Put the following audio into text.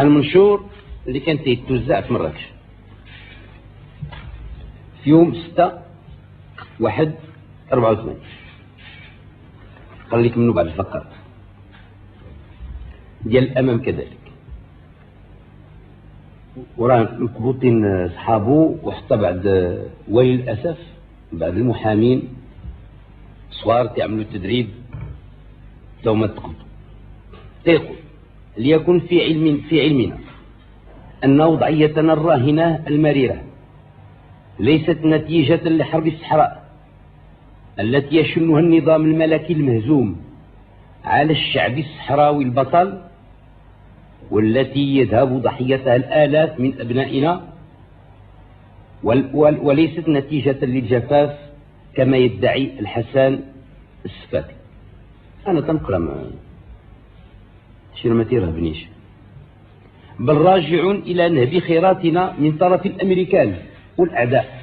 هالمنشور اللي كان تيتوزع في مراكش في يوم 6/1/84. قال لك منه بعد الفقرات ديال الأمام كذلك، وراه مكبوطين صحابو، وحتى بعد وللأسف بعد المحامين صوار تعملوا التدريب توما تقبضوا. تيقول ليكن في علمنا أن وضعيتنا الراهنة المريرة ليست نتيجة لحرب الصحراء التي يشنها النظام الملكي المهزوم على الشعب الصحراوي البطل، والتي يذهب ضحيتها الآلاف من أبنائنا، وليست نتيجة للجفاف كما يدعي الحسن السفاكي. أنا تنقرأ شير ما تيرهبنيش، بل راجع إلى نهب خيراتنا من طرف الأمريكان والأعداء